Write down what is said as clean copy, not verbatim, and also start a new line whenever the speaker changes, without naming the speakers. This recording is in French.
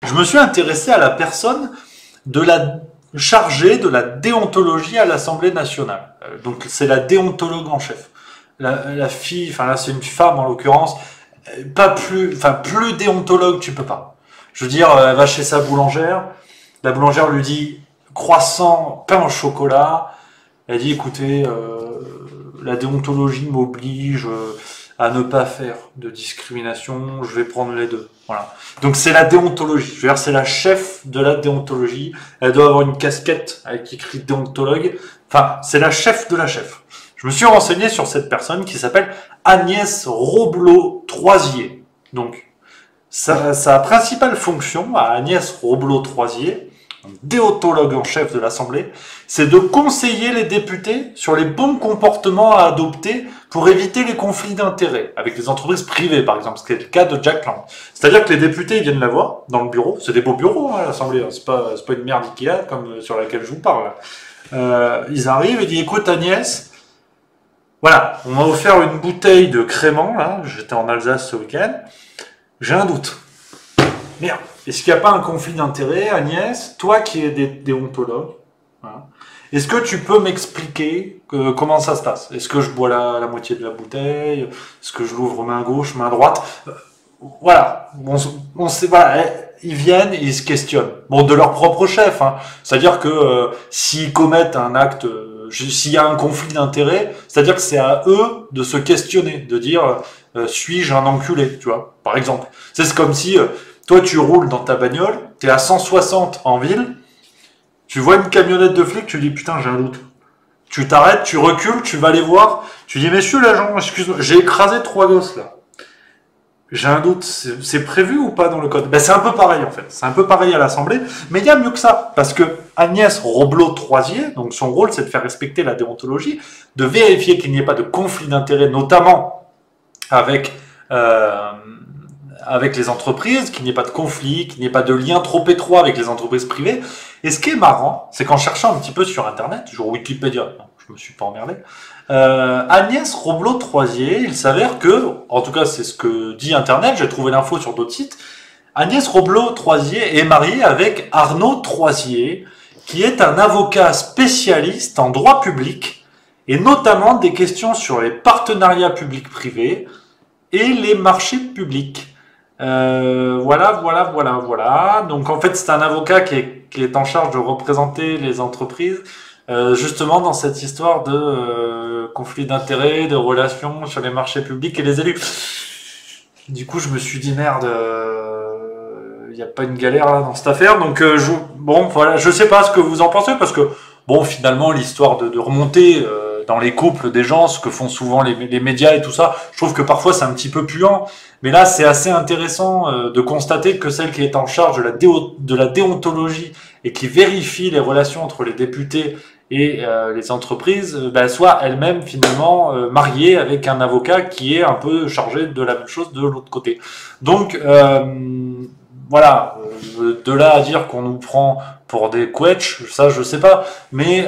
je me suis intéressé à la personne de la chargée de la déontologie à l'Assemblée nationale. Donc c'est la déontologue en chef. La fille, enfin là c'est une femme en l'occurrence, pas plus, enfin plus déontologue tu peux pas. Je veux dire, elle va chez sa boulangère, la boulangère lui dit croissant, pain au chocolat. Elle dit écoutez, la déontologie m'oblige à ne pas faire de discrimination, je vais prendre les deux. Voilà. Donc c'est la déontologie. Je veux dire, c'est la chef de la déontologie. Elle doit avoir une casquette avec écrit déontologue. Enfin, c'est la chef de la chef. Je me suis renseigné sur cette personne qui s'appelle Agnès Robleau-Troisier. Donc, sa principale fonction à Agnès Robleau-Troisier, déontologue en chef de l'Assemblée, c'est de conseiller les députés sur les bons comportements à adopter pour éviter les conflits d'intérêts avec les entreprises privées, par exemple, ce qui est le cas de Jack Lang. C'est-à-dire que les députés viennent la voir dans le bureau, c'est des beaux bureaux à l'Assemblée, c'est pas une merde Ikea comme sur laquelle je vous parle. Ils arrivent et disent écoute Agnès, voilà, on m'a offert une bouteille de crément, là, j'étais en Alsace ce week-end, j'ai un doute. Merde, est-ce qu'il n'y a pas un conflit d'intérêts, Agnès, toi qui es déontologue, voilà. Est-ce que tu peux m'expliquer comment ça se passe? Est-ce que je bois la moitié de la bouteille? Est-ce que je l'ouvre main gauche, main droite? Voilà, on sait, voilà, ils viennent et ils se questionnent. Bon, de leur propre chef, hein. C'est-à-dire que s'ils commettent un acte, s'il y a un conflit d'intérêts, c'est-à-dire que c'est à eux de se questionner, de dire suis-je un enculé, tu vois, par exemple. C'est comme si toi tu roules dans ta bagnole, t'es à 160 en ville. Tu vois une camionnette de flic, tu dis putain j'ai un doute. Tu t'arrêtes, tu recules, tu vas les voir. Tu dis messieurs l'agent, excuse-moi, j'ai écrasé 3 gosses là. J'ai un doute, c'est prévu ou pas dans le code? Ben c'est un peu pareil en fait, c'est un peu pareil à l'Assemblée, mais il y a mieux que ça, parce que Agnès Robleau-Troisier, donc son rôle c'est de faire respecter la déontologie, de vérifier qu'il n'y ait pas de conflit d'intérêts, notamment avec les entreprises, qu'il n'y ait pas de conflit, qu'il n'y ait pas de lien trop étroit avec les entreprises privées. Et ce qui est marrant, c'est qu'en cherchant un petit peu sur Internet, sur Wikipédia, non, je me suis pas emmerdé, Agnès Robleau-Troisier, il s'avère que, en tout cas c'est ce que dit Internet, j'ai trouvé l'info sur d'autres sites, Agnès Robleau-Troisier est mariée avec Arnaud Troisier, qui est un avocat spécialiste en droit public, et notamment des questions sur les partenariats publics-privés et les marchés publics. Voilà. Donc en fait, c'est un avocat qui est en charge de représenter les entreprises, justement dans cette histoire de conflit d'intérêts, de relations sur les marchés publics et les élus. Du coup, je me suis dit merde, il n'y a pas une galère là dans cette affaire. Donc bon, voilà, je sais pas ce que vous en pensez parce que bon, finalement, l'histoire de remonter dans les couples des gens, ce que font souvent les médias et tout ça, je trouve que parfois c'est un petit peu puant. Mais là, c'est assez intéressant de constater que celle qui est en charge de la déontologie et qui vérifie les relations entre les députés et les entreprises, soit elle-même finalement mariée avec un avocat qui est un peu chargé de la même chose de l'autre côté. Donc voilà, de là à dire qu'on nous prend pour des quetchs, ça je sais pas, mais